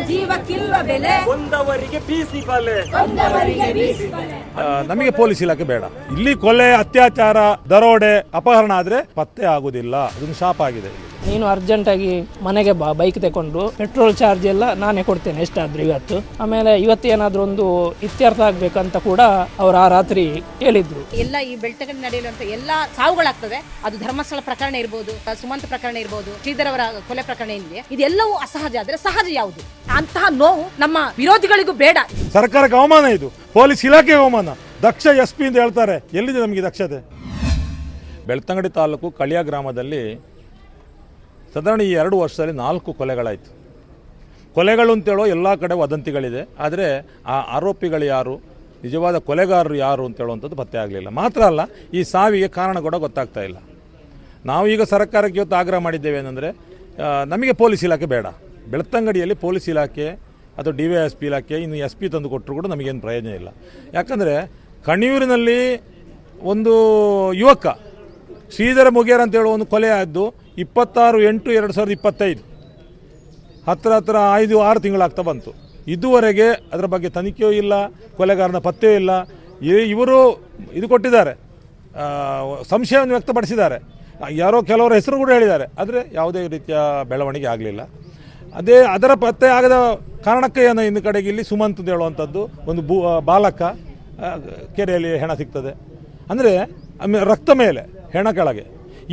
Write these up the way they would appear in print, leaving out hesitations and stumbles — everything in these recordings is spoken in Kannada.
ಜೀವಕ್ಕಿಲ್ವ ಬೆಲೆ, ಕೊಂದವರಿಗೆ ಬೀಸಿ ಬಲೆ. ನಮಗೆ ಪೊಲೀಸ್ ಇಲಾಖೆ ಬೇಡ. ಇಲ್ಲಿ ಕೊಲೆ, ಅತ್ಯಾಚಾರ, ದರೋಡೆ, ಅಪಹರಣ ಆದ್ರೆ ಪತ್ತೆ ಆಗುದಿಲ್ಲ. ಅದೊಂದು ಶಾಪ ಆಗಿದೆ. ನೀನು ಅರ್ಜೆಂಟಾಗಿ ಮನೆಗೆ ಬಾ, ಬೈಕ್ ತಗೊಂಡು ಪೆಟ್ರೋಲ್ ಚಾರ್ಜ್ ಎಲ್ಲ ನಾನೇ ಕೊಡ್ತೇನೆ ಎಷ್ಟಾದ್ರೂ ಇವತ್ತು. ಆಮೇಲೆ ಇವತ್ತು ಏನಾದರೂ ಒಂದು ಇತ್ಯರ್ಥ ಆಗ್ಬೇಕಂತ ಕೂಡ ಅವರು ಆ ರಾತ್ರಿ ಹೇಳಿದ್ರು. ಎಲ್ಲ ಈ ಬೆಳ್ತಂಗಡಿ ನಡೆಯುವಂತ ಎಲ್ಲ ಸಾವುಗಳಾಗ್ತದೆ. ಅದು ಧರ್ಮಸ್ಥಳ ಪ್ರಕರಣ ಇರ್ಬೋದು, ಸುಮಂತ್ ಪ್ರಕರಣ ಇರ್ಬೋದು, ಶ್ರೀಧರ್ ಅವರ ಕೊಲೆ ಪ್ರಕರಣ ಏನಿದೆ, ಇದೆಲ್ಲವೂ ಅಸಹಜ. ಆದ್ರೆ ಸಹಜ ಯಾವುದು? ಅಂತಹ ನೋವು ನಮ್ಮ ವಿರೋಧಿಗಳಿಗೂ ಬೇಡ. ಸರ್ಕಾರಕ್ಕೆ ಅವಮಾನ ಇದು, ಪೊಲೀಸ್ ಇಲಾಖೆಗೆ ಅವಮಾನ. ದಕ್ಷ SP ಅಂತ ಹೇಳ್ತಾರೆ, ಎಲ್ಲಿದೆ ನಮಗೆ ದಕ್ಷತೆ? ಬೆಳ್ತಂಗಡಿ ತಾಲೂಕು ಕಳಿಯ ಗ್ರಾಮದಲ್ಲಿ ಸಾಧಾರಣ ಈ 2 ವರ್ಷದಲ್ಲಿ 4 ಕೊಲೆಗಳಾಯಿತು. ಕೊಲೆಗಳು ಅಂತೇಳೋ ಎಲ್ಲ ಕಡೆ ವದಂತಿಗಳಿದೆ. ಆದರೆ ಆ ಆರೋಪಿಗಳು ಯಾರು, ನಿಜವಾದ ಕೊಲೆಗಾರರು ಯಾರು ಅಂತ ಹೇಳುವಂಥದ್ದು ಪತ್ತೆ ಆಗಲಿಲ್ಲ. ಮಾತ್ರ ಅಲ್ಲ, ಈ ಸಾವಿಗೆ ಕಾರಣ ಕೂಡ ಗೊತ್ತಾಗ್ತಾ ಇಲ್ಲ. ನಾವು ಈಗ ಸರ್ಕಾರಕ್ಕೆ ಇವತ್ತು ಆಗ್ರಹ ಮಾಡಿದ್ದೇವೆ ಏನಂದರೆ, ನಮಗೆ ಪೊಲೀಸ್ ಇಲಾಖೆ ಬೇಡ. ಬೆಳ್ತಂಗಡಿಯಲ್ಲಿ ಪೊಲೀಸ್ ಇಲಾಖೆ ಅಥವಾ DYSP ಇಲಾಖೆ ಇನ್ನು SP ತಂದು ಕೊಟ್ಟರು ಕೂಡ ನಮಗೇನು ಪ್ರಯೋಜನ ಇಲ್ಲ. ಯಾಕಂದರೆ ಕಣಿಯೂರಿನಲ್ಲಿ ಒಂದು ಯುವಕ ಶ್ರೀಧರ ಮುಗೇರ ಅಂತ ಹೇಳುವ ಒಂದು ಕೊಲೆ ಆದ್ದು 26/8/2025, ಹತ್ರ 5-6 ತಿಂಗಳಾಗ್ತಾ ಬಂತು. ಇದುವರೆಗೆ ಅದರ ಬಗ್ಗೆ ತನಿಖೆಯೂ ಇಲ್ಲ, ಕೊಲೆಗಾರನ ಪತ್ತೆಯೂ ಇಲ್ಲ. ಇವರು ಇದು ಕೊಟ್ಟಿದ್ದಾರೆ, ಸಂಶಯವನ್ನು ವ್ಯಕ್ತಪಡಿಸಿದ್ದಾರೆ, ಯಾರೋ ಕೆಲವರ ಹೆಸರು ಕೂಡ ಹೇಳಿದ್ದಾರೆ. ಆದರೆ ಯಾವುದೇ ರೀತಿಯ ಬೆಳವಣಿಗೆ ಆಗಲಿಲ್ಲ. ಅದರ ಪತ್ತೆ ಆಗದ ಕಾರಣಕ್ಕೆ ಏನು ಇನ್ನು ಕಡೆಗೆ ಇಲ್ಲಿ ಸುಮಂತ್ ಅಂತ ಹೇಳುವಂಥದ್ದು ಒಂದು ಬಾಲಕ ಕೆರೆಯಲ್ಲಿ ಹೆಣ ಸಿಗ್ತದೆ. ಅಂದರೆ ರಕ್ತ ಮೇಲೆ ಹೆಣ ಕೆಳಗೆ.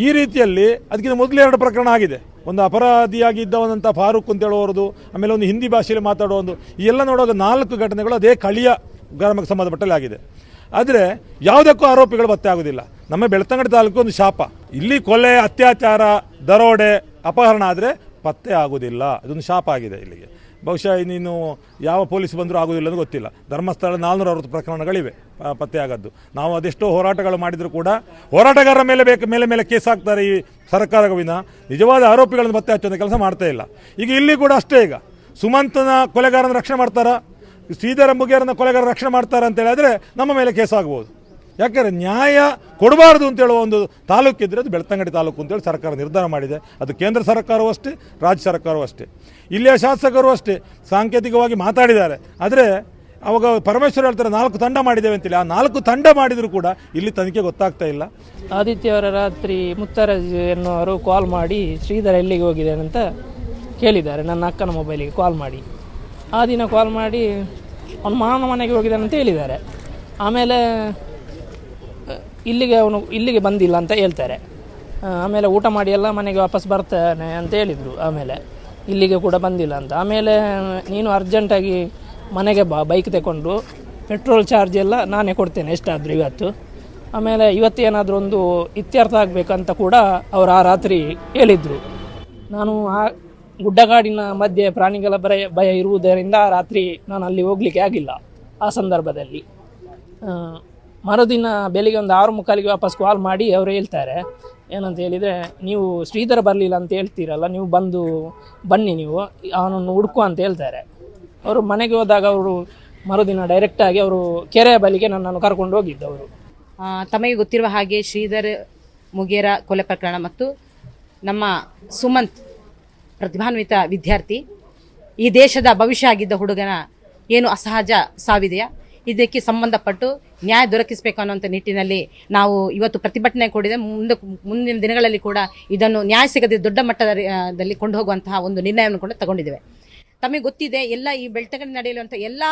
ಈ ರೀತಿಯಲ್ಲಿ ಅದಕ್ಕಿಂತ ಮೊದಲು 2 ಪ್ರಕರಣ ಆಗಿದೆ. ಒಂದು ಅಪರಾಧಿಯಾಗಿ ಇದ್ದವನಂತ ಫಾರೂಕ್ ಅಂತ ಹೇಳುವವರದು, ಆಮೇಲೆ ಒಂದು ಹಿಂದಿ ಭಾಷೆಯಲ್ಲಿ ಮಾತಾಡೋ ಒಂದು, ಈ ಎಲ್ಲ ನೋಡುವಾಗ 4 ಘಟನೆಗಳು ಅದೇ ಕಳಿಯ ಗ್ರಾಮಕ್ಕೆ ಸಂಬಂಧಪಟ್ಟಲ್ಲಿ ಆಗಿದೆ. ಆದರೆ ಯಾವುದಕ್ಕೂ ಆರೋಪಿಗಳು ಪತ್ತೆ ಆಗೋದಿಲ್ಲ. ನಮ್ಮ ಬೆಳ್ತಂಗಡಿ ತಾಲೂಕು ಒಂದು ಶಾಪ. ಇಲ್ಲಿ ಕೊಲೆ, ಅತ್ಯಾಚಾರ, ದರೋಡೆ, ಅಪಹರಣ ಆದರೆ ಪತ್ತೆ ಆಗೋದಿಲ್ಲ. ಇದೊಂದು ಶಾಪ ಆಗಿದೆ ಇಲ್ಲಿಗೆ. ಬಹುಶಃ ಇನ್ನೇನು ಯಾವ ಪೊಲೀಸ್ ಬಂದರೂ ಆಗೋದಿಲ್ಲ ಅಂತ ಗೊತ್ತಿಲ್ಲ. ಧರ್ಮಸ್ಥಳ 460 ಪ್ರಕರಣಗಳಿವೆ ಪತ್ತೆ ಆಗೋದು. ನಾವು ಅದೆಷ್ಟೋ ಹೋರಾಟಗಳು ಮಾಡಿದರೂ ಕೂಡ ಹೋರಾಟಗಾರರ ಮೇಲೆ ಕೇಸ್ ಹಾಕ್ತಾರೆ ಈ ಸರ್ಕಾರ ವಿನ ನಿಜವಾದ ಆರೋಪಿಗಳನ್ನು ಪತ್ತೆ ಹಚ್ಚುವಂಥ ಕೆಲಸ ಮಾಡ್ತಾ ಇಲ್ಲ. ಈಗ ಇಲ್ಲಿ ಕೂಡ ಅಷ್ಟೇ. ಈಗ ಸುಮಂತನ ಕೊಲೆಗಾರನ ರಕ್ಷಣೆ ಮಾಡ್ತಾರಾ, ಶ್ರೀಧರ ಮುಗೇರನ ಕೊಲೆಗಾರ ರಕ್ಷಣೆ ಮಾಡ್ತಾರೆ ಅಂತ ಹೇಳಿದ್ರೆ ನಮ್ಮ ಮೇಲೆ ಕೇಸ್ ಆಗ್ಬೋದು. ಯಾಕೆಂದರೆ ನ್ಯಾಯ ಕೊಡಬಾರ್ದು ಅಂತೇಳುವ ಒಂದು ತಾಲೂಕಿದ್ರೆ ಅದು ಬೆಳ್ತಂಗಡಿ ತಾಲೂಕು ಅಂತೇಳಿ ಸರ್ಕಾರ ನಿರ್ಧಾರ ಮಾಡಿದೆ. ಅದು ಕೇಂದ್ರ ಸರ್ಕಾರವೂ ಅಷ್ಟೇ, ರಾಜ್ಯ ಸರ್ಕಾರವೂ ಅಷ್ಟೇ. ಇಲ್ಲಿಯ ಶಾಸಕರು ಅಷ್ಟೇ ಸಾಂಕೇತಿಕವಾಗಿ ಮಾತಾಡಿದ್ದಾರೆ. ಆದರೆ ಅವಾಗ ಪರಮೇಶ್ವರ್ ಹೇಳ್ತಾರೆ 4 ತಂಡ ಮಾಡಿದ್ದೇವೆ ಅಂತೇಳಿ. ಆ 4 ತಂಡ ಮಾಡಿದರೂ ಕೂಡ ಇಲ್ಲಿ ತನಿಖೆ ಗೊತ್ತಾಗ್ತಾ ಇಲ್ಲ. ಆದಿತ್ಯವಾರ ರಾತ್ರಿ ಮುತ್ತರಾಜ್ ಎನ್ನುವರು ಕಾಲ್ ಮಾಡಿ ಶ್ರೀಧರ ಎಲ್ಲಿಗೆ ಹೋಗಿದ್ದಾನೆ ಅಂತ ಕೇಳಿದ್ದಾರೆ ನನ್ನ ಅಕ್ಕನ ಮೊಬೈಲಿಗೆ ಕಾಲ್ ಮಾಡಿ. ಆ ದಿನ ಕಾಲ್ ಮಾಡಿ ಅವನು ಮಾವನ ಮನೆಗೆ ಹೋಗಿದ್ದಾನೆ ಅಂತ ಹೇಳಿದ್ದಾರೆ. ಆಮೇಲೆ ಇಲ್ಲಿಗೆ ಬಂದಿಲ್ಲ ಅಂತ ಹೇಳ್ತಾರೆ. ಆಮೇಲೆ ಊಟ ಮಾಡಿ ಎಲ್ಲ ಮನೆಗೆ ವಾಪಸ್ ಬರ್ತಾನೆ ಅಂತ ಹೇಳಿದರು. ಆಮೇಲೆ ಇಲ್ಲಿಗೆ ಕೂಡ ಬಂದಿಲ್ಲ ಅಂತ. ಆಮೇಲೆ ನೀನು ಅರ್ಜೆಂಟಾಗಿ ಮನೆಗೆ ಬಾ, ಬೈಕ್ ತಗೊಂಡು ಪೆಟ್ರೋಲ್ ಚಾರ್ಜ್ ಎಲ್ಲ ನಾನೇ ಕೊಡ್ತೇನೆ ಎಷ್ಟಾದರೂ ಇವತ್ತು. ಆಮೇಲೆ ಇವತ್ತು ಏನಾದರೂ ಒಂದು ಇತ್ಯರ್ಥ ಆಗಬೇಕಂತ ಕೂಡ ಅವರು ಆ ರಾತ್ರಿ ಹೇಳಿದರು. ನಾನು ಆ ಗುಡ್ಡಗಾಡಿನ ಮಧ್ಯೆ ಪ್ರಾಣಿಗಳ ಭಯ ಇರುವುದರಿಂದ ಆ ರಾತ್ರಿ ನಾನು ಅಲ್ಲಿ ಹೋಗಲಿಕ್ಕೆ ಆಗಿಲ್ಲ. ಆ ಸಂದರ್ಭದಲ್ಲಿ ಮರುದಿನ ಬೆಳಿಗ್ಗೆ ಒಂದು 6:45ಗೆ ವಾಪಸ್ ಕಾಲ್ ಮಾಡಿ ಅವರು ಹೇಳ್ತಾರೆ ಏನಂತ ಹೇಳಿದರೆ, ನೀವು ಶ್ರೀಧರ ಬರಲಿಲ್ಲ ಅಂತ ಹೇಳ್ತೀರಲ್ಲ, ನೀವು ಬನ್ನಿ ನೀವು ಅವನನ್ನು ಹುಡುಕು ಅಂತ ಹೇಳ್ತಾರೆ. ಅವರು ಮನೆಗೆ ಹೋದಾಗ ಅವರು ಮರುದಿನ ಡೈರೆಕ್ಟಾಗಿ ಅವರು ಕೆರೆಯ ಬಳಿಗೆ ನನ್ನನ್ನು ಕರ್ಕೊಂಡು ಹೋಗಿದ್ದವರು. ತಮಗೆ ಗೊತ್ತಿರುವ ಹಾಗೆ ಶ್ರೀಧರ್ ಮುಗೇರ ಕೊಲೆ ಪ್ರಕರಣ ಮತ್ತು ನಮ್ಮ ಸುಮಂತ್ ಪ್ರತಿಭಾನ್ವಿತ ವಿದ್ಯಾರ್ಥಿ, ಈ ದೇಶದ ಭವಿಷ್ಯ ಆಗಿದ್ದ ಹುಡುಗನ ಏನು ಅಸಹಜ ಸಾವಿದೆಯಾ, ಇದಕ್ಕೆ ಸಂಬಂಧಪಟ್ಟು ನ್ಯಾಯ ದೊರಕಿಸಬೇಕು ಅನ್ನುವಂಥ ನಿಟ್ಟಿನಲ್ಲಿ ನಾವು ಇವತ್ತು ಪ್ರತಿಭಟನೆ ಕೊಡಿದೆ. ಮುಂದಿನ ದಿನಗಳಲ್ಲಿ ಕೂಡ ಇದನ್ನು ನ್ಯಾಯ ಸಿಗದೆ ದೊಡ್ಡ ಮಟ್ಟದಲ್ಲಿ ಕೊಂಡು ಹೋಗುವಂತಹ ಒಂದು ನಿರ್ಣಯವನ್ನು ಕೂಡ ತಗೊಂಡಿದ್ದೇವೆ. ತಮಗೆ ಗೊತ್ತಿದೆ, ಎಲ್ಲ ಈ ಬೆಳ್ತಂಗಡಿ ನಡೆಯುವಂಥ ಎಲ್ಲ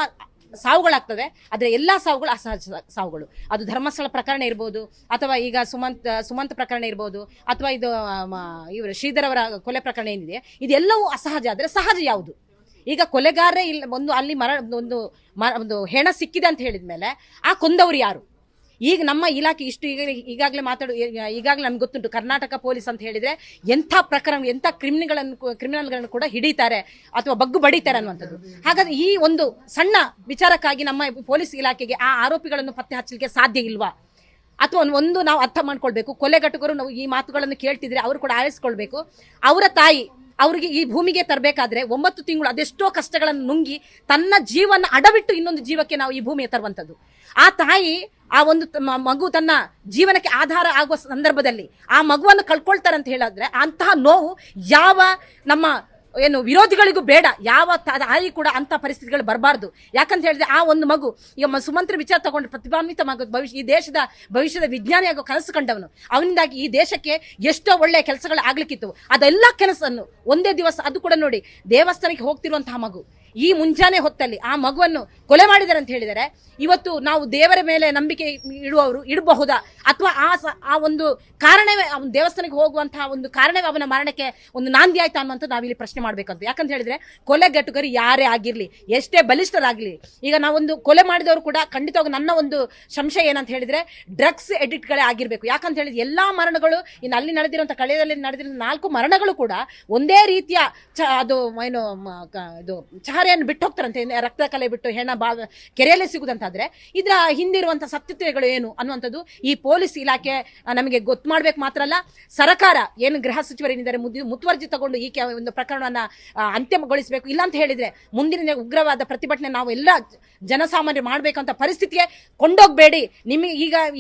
ಸಾವುಗಳಾಗ್ತದೆ. ಆದರೆ ಎಲ್ಲ ಸಾವುಗಳು ಅಸಹಜ ಸಾವುಗಳು. ಅದು ಧರ್ಮಸ್ಥಳ ಪ್ರಕರಣ ಇರ್ಬೋದು, ಅಥವಾ ಈಗ ಸುಮಂತ್ ಪ್ರಕರಣ ಇರ್ಬೋದು, ಅಥವಾ ಇದು ಇವರು ಶ್ರೀಧರ್ ಅವರ ಕೊಲೆ ಪ್ರಕರಣ ಏನಿದೆ, ಇದೆಲ್ಲವೂ ಅಸಹಜ. ಆದರೆ ಸಹಜ ಯಾವುದು? ಈಗ ಕೊಲೆಗಾರರೇ ಇಲ್ಲ, ಒಂದು ಹೆಣ ಸಿಕ್ಕಿದೆ ಅಂತ ಹೇಳಿದ ಮೇಲೆ ಆ ಕೊಂದವರು ಯಾರು? ಈಗ ನಮ್ಮ ಇಲಾಖೆ ಇಷ್ಟು ಈಗಾಗಲೇ ನಮ್ಗೆ ಗೊತ್ತುಂಟು, ಕರ್ನಾಟಕ ಪೊಲೀಸ್ ಅಂತ ಹೇಳಿದ್ರೆ ಎಂಥ ಪ್ರಕರಣ, ಎಂಥ ಕ್ರಿಮಿನಲ್ಗಳನ್ನು ಕೂಡ ಹಿಡಿತಾರೆ ಅಥವಾ ಬಗ್ಗು ಬಡಿತಾರೆ ಅನ್ನುವಂಥದ್ದು. ಹಾಗಾದ್ರೆ ಈ ಒಂದು ಸಣ್ಣ ವಿಚಾರಕ್ಕಾಗಿ ನಮ್ಮ ಪೊಲೀಸ್ ಇಲಾಖೆಗೆ ಆ ಆರೋಪಿಗಳನ್ನು ಪತ್ತೆ ಹಚ್ಚಲಿಕ್ಕೆ ಸಾಧ್ಯ ಇಲ್ವಾ? ಅಥವಾ ಒಂದು ನಾವು ಅರ್ಥ ಮಾಡ್ಕೊಳ್ಬೇಕು, ಕೊಲೆಗಟ್ಟುಗರು ನಾವು ಈ ಮಾತುಗಳನ್ನು ಕೇಳ್ತಿದ್ರೆ ಅವರು ಕೂಡ ಆಲಿಸ್ಕೊಳ್ಬೇಕು. ಅವರ ತಾಯಿ ಅವರಿಗೆ ಈ ಭೂಮಿಗೆ ತರಬೇಕಾದ್ರೆ 9 ತಿಂಗಳು ಅದೆಷ್ಟೋ ಕಷ್ಟಗಳನ್ನು ನುಂಗಿ ತನ್ನ ಜೀವನ ಅಡವಿಟ್ಟು ಇನ್ನೊಂದು ಜೀವಕ್ಕೆ ನಾವು ಈ ಭೂಮಿಗೆ ತರುವಂಥದ್ದು. ಆ ತಾಯಿ ಆ ಒಂದು ಮಗು ತನ್ನ ಜೀವನಕ್ಕೆ ಆಧಾರ ಆಗುವ ಸಂದರ್ಭದಲ್ಲಿ ಆ ಮಗುವನ್ನು ಕಳ್ಕೊಳ್ತಾರೆ ಅಂತ ಹೇಳಿದ್ರೆ ಅಂತಹ ನೋವು ಯಾವ ನಮ್ಮ ಏನು ವಿರೋಧಿಗಳಿಗೂ ಬೇಡ, ಯಾವ ತಾಯಿ ಕೂಡ ಅಂತ ಪರಿಸ್ಥಿತಿಗಳು ಬರಬಾರ್ದು. ಯಾಕಂತ ಹೇಳಿದ್ರೆ ಆ ಒಂದು ಮಗು ಈಗ ಸುಮಂತ್ರ ವಿಚಾರ ತಗೊಂಡು ಪ್ರತಿಭಾನ್ವಿತ ಮಗು ಈ ದೇಶದ ಭವಿಷ್ಯದ ವಿಜ್ಞಾನಿ ಆಗೋ ಕನಸು ಕಂಡವನು. ಅವನಿಂದಾಗಿ ಈ ದೇಶಕ್ಕೆ ಎಷ್ಟೋ ಒಳ್ಳೆಯ ಕೆಲಸಗಳು ಆಗ್ಲಿಕ್ಕಿತ್ತು. ಅದೆಲ್ಲ ಕೆಲಸವನ್ನು ಒಂದೇ ದಿವಸ, ಅದು ಕೂಡ ನೋಡಿ ದೇವಸ್ಥಾನಕ್ಕೆ ಹೋಗ್ತಿರುವಂತಹ ಮಗು ಈ ಮುಂಜಾನೆ ಹೊತ್ತಲ್ಲಿ ಆ ಮಗುವನ್ನು ಕೊಲೆ ಮಾಡಿದ್ದಾರೆ ಅಂತ ಹೇಳಿದರೆ, ಇವತ್ತು ನಾವು ದೇವರ ಮೇಲೆ ನಂಬಿಕೆ ಇಡುವವರು ಇಡಬಹುದಾ, ಅಥವಾ ಆ ಒಂದು ಕಾರಣವೇ ಅವನು ದೇವಸ್ಥಾನಕ್ಕೆ ಹೋಗುವಂತಹ ಒಂದು ಕಾರಣವೇ ಅವನ ಮರಣಕ್ಕೆ ಒಂದು ನಾಂದಿ ಆಯ್ತಾ ಅನ್ನುವಂಥ ನಾವಿಲ್ಲಿ ಪ್ರಶ್ನೆ ಮಾಡಬೇಕಂತ. ಯಾಕಂತ ಹೇಳಿದ್ರೆ ಕೊಲೆಗಟ್ಟುಗರು ಯಾರೇ ಆಗಿರ್ಲಿ, ಎಷ್ಟೇ ಬಲಿಷ್ಠರಾಗ್ಲಿ, ಈಗ ನಾವೊಂದು ಕೊಲೆ ಮಾಡಿದವರು ಕೂಡ ಖಂಡಿತವಾಗಿ ನನ್ನ ಒಂದು ಸಂಶಯ ಏನಂತ ಹೇಳಿದ್ರೆ ಡ್ರಗ್ಸ್ ಎಡಿಕ್ಟ್ಗಳೇ ಆಗಿರ್ಬೇಕು. ಯಾಕಂತ ಹೇಳಿದ್ರೆ ಎಲ್ಲಾ ಮರಣಗಳು ಇನ್ನು ಅಲ್ಲಿ ನಡೆದಿರುವಂತಹ ಕಳೆಯಲ್ಲಿ ನಡೆದಿರೋ 4 ಮರಣಗಳು ಕೂಡ ಒಂದೇ ರೀತಿಯ ಅದು ಏನು ಇದು ಚಹರೆಯನ್ನು ಬಿಟ್ಟು ಹೋಗ್ತಾರಂತೆ, ರಕ್ತ ಕಲೆ ಬಿಟ್ಟು ಹೆಣ ಕೆರೆಯಲ್ಲೇ ಸಿಗುದಂತಾದ್ರೆ ಇದರ ಹಿಂದಿರುವಂತಹ ಸತ್ಯತೆಗಳು ಏನು ಅನ್ನುವಂಥದ್ದು ಈ ಪೊಲೀಸ್ ಇಲಾಖೆ ನಮಗೆ ಗೊತ್ತು ಮಾಡ್ಬೇಕು. ಮಾತ್ರ ಅಲ್ಲ, ಸರ್ಕಾರ ಏನು ಗೃಹ ಸಚಿವರೇನಿದ್ದಾರೆ ಮುತುವರ್ಜಿ ತಗೊಂಡು ಈ ಒಂದು ಪ್ರಕರಣವನ್ನ ಅಂತ್ಯಗೊಳಿಸಬೇಕು. ಇಲ್ಲ ಅಂತ ಹೇಳಿದ್ರೆ ಮುಂದಿನ ಉಗ್ರವಾದ ಪ್ರತಿಭಟನೆ ನಾವು ಎಲ್ಲ ಜನಸಾಮಾನ್ಯರು ಮಾಡ್ಬೇಕಂತ ಪರಿಸ್ಥಿತಿಗೆ ಕೊಂಡೋಗ್ಬೇಡಿ. ನಿಮಗೆ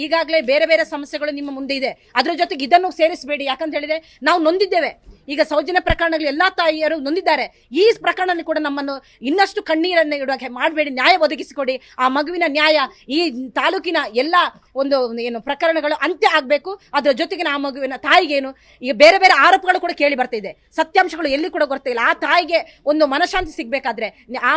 ಈಗಾಗಲೇ ಬೇರೆ ಬೇರೆ ಸಮಸ್ಯೆಗಳು ನಿಮ್ಮ ಮುಂದೆ ಇದೆ, ಅದ್ರ ಜೊತೆಗೆ ಇದನ್ನು ಸೇರಿಸಬೇಡಿ. ಯಾಕಂತ ಹೇಳಿದ್ರೆ ನಾವು ನೊಂದಿದ್ದೇವೆ. ಈಗ ಸೌಜನ್ಯ ಪ್ರಕರಣಗಳು ಎಲ್ಲಾ ತಾಯಿಯರು ನೊಂದಿದ್ದಾರೆ. ಈ ಪ್ರಕರಣ ಕೂಡ ನಮ್ಮನ್ನು ಇನ್ನಷ್ಟು ಕಣ್ಣೀರನ್ನು ಇಡುವ ಮಾಡಬೇಡಿ, ನ್ಯಾಯ ಒದಗಿಸಿಕೊಡಿ. ಆ ಮಗುವಿನ ನ್ಯಾಯ ಈ ತಾಲೂಕಿನ ಎಲ್ಲ ಒಂದು ಏನು ಪ್ರಕರಣಗಳು ಅಂತ್ಯ ಆಗಬೇಕು. ಅದರ ಜೊತೆಗೆ ಆ ಮಗುವಿನ ತಾಯಿಗೇನು ಈಗ ಬೇರೆ ಬೇರೆ ಆರೋಪಗಳು ಕೂಡ ಕೇಳಿ ಬರ್ತಾ ಇದೆ, ಸತ್ಯಾಂಶಗಳು ಎಲ್ಲಿ ಕೂಡ ಗೊತ್ತಿಲ್ಲ. ಆ ತಾಯಿಗೆ ಒಂದು ಮನಶಾಂತಿ ಸಿಗ್ಬೇಕಾದ್ರೆ, ಆ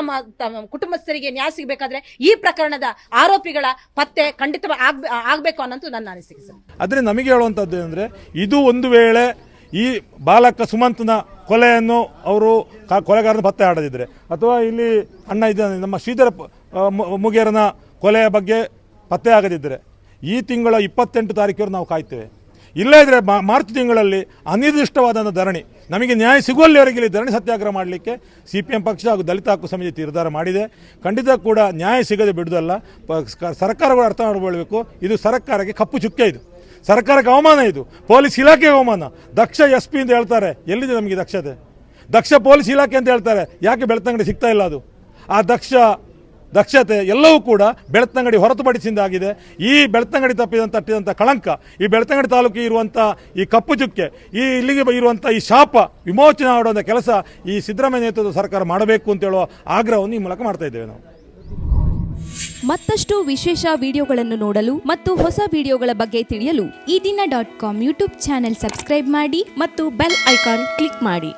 ಕುಟುಂಬಸ್ಥರಿಗೆ ನ್ಯಾಯ ಸಿಗಬೇಕಾದ್ರೆ ಈ ಪ್ರಕರಣದ ಆರೋಪಿಗಳ ಪತ್ತೆ ಖಂಡಿತವಾಗಿ ಆಗ್ಬೇಕು ಅನ್ನೋದು ನನ್ನ ಅನಿಸಿಕೆ ಸರ್. ಆದ್ರೆ ನಮಗೆ ಹೇಳುವಂತದ್ದು ಏನಂದ್ರೆ, ಇದು ಒಂದು ವೇಳೆ ಈ ಬಾಲಕ ಸುಮಂತ್ನ ಕೊಲೆಯನ್ನು ಅವರು ಕೊಲೆಗಾರನ ಪತ್ತೆ ಆಡದಿದ್ರೆ, ಅಥವಾ ಇಲ್ಲಿ ಅಣ್ಣ ಇದ್ದಾನೆ ನಮ್ಮ ಶ್ರೀಧರ ಮುಗೇರನ ಕೊಲೆಯ ಬಗ್ಗೆ ಪತ್ತೆ ಆಗದಿದ್ದರೆ ಈ ತಿಂಗಳ 28 ತಾರೀಕಿಗೆ ನಾವು ಕಾಯ್ತೇವೆ. ಇಲ್ಲೇ ಇದ್ರೆ ಮಾರ್ಚ್ ತಿಂಗಳಲ್ಲಿ ಅನಿರ್ದಿಷ್ಟವಾದ ಧರಣಿ, ನಮಗೆ ನ್ಯಾಯ ಸಿಗುವಲ್ಲಿವರೆಗೆ ಇಲ್ಲಿ ಧರಣಿ ಸತ್ಯಾಗ್ರಹ ಮಾಡಲಿಕ್ಕೆ CPM ಪಕ್ಷ ಹಾಗೂ ದಲಿತ ಹಕ್ಕು ಸಮಿತಿ ನಿರ್ಧಾರ ಮಾಡಿದೆ. ಖಂಡಿತ ಕೂಡ ನ್ಯಾಯ ಸಿಗದೆ ಬಿಡುವುದಲ್ಲ. ಸರ್ಕಾರಗಳು ಅರ್ಥ ಮಾಡಿಕೊಳ್ಬೇಕು, ಇದು ಸರ್ಕಾರಕ್ಕೆ ಕಪ್ಪು ಚುಕ್ಕೆ, ಇದು ಸರ್ಕಾರಕ್ಕೆ ಅವಮಾನ, ಇದು ಪೊಲೀಸ್ ಇಲಾಖೆಗೆ ಅವಮಾನ. ದಕ್ಷ SP ಅಂತ ಹೇಳ್ತಾರೆ, ಎಲ್ಲಿದೆ ನಮಗೆ ದಕ್ಷತೆ? ದಕ್ಷ ಪೊಲೀಸ್ ಇಲಾಖೆ ಅಂತ ಹೇಳ್ತಾರೆ, ಯಾಕೆ ಬೆಳ್ತಂಗಡಿ ಸಿಗ್ತಾ ಇಲ್ಲ? ಅದು ಆ ದಕ್ಷತೆ ಎಲ್ಲವೂ ಕೂಡ ಬೆಳ್ತಂಗಡಿ ಹೊರತುಪಡಿಸಿದ್ದಾಗಿದೆ. ಈ ಬೆಳ್ತಂಗಡಿ ತಟ್ಟಿದಂಥ ಕಳಂಕ, ಈ ಬೆಳ್ತಂಗಡಿ ತಾಲೂಕಿಗೆ ಇರುವಂಥ ಈ ಕಪ್ಪು ಚುಕ್ಕೆ, ಈ ಇಲ್ಲಿಗೆ ಇರುವಂಥ ಈ ಶಾಪ ವಿಮೋಚನೆ ಮಾಡುವಂಥ ಕೆಲಸ ಈ ಸಿದ್ದರಾಮಯ್ಯ ನೇತೃತ್ವದ ಸರ್ಕಾರ ಮಾಡಬೇಕು ಅಂತ ಹೇಳುವ ಆಗ್ರಹವನ್ನು ಈ ಮೂಲಕ ಮಾಡ್ತಾ ಇದ್ದೇವೆ ನಾವು. ಮತ್ತಷ್ಟು ವಿಶೇಷ ವಿಡಿಯೋಗಳನ್ನು ನೋಡಲು ಮತ್ತು ಹೊಸ ವಿಡಿಯೋಗಳ ಬಗ್ಗೆ ತಿಳಿಯಲು ಈ ದಿನ .com ಯೂಟ್ಯೂಬ್ ಚಾನೆಲ್ ಸಬ್ಸ್ಕ್ರೈಬ್ ಮಾಡಿ ಮತ್ತು ಬೆಲ್ ಐಕಾನ್ ಕ್ಲಿಕ್ ಮಾಡಿ.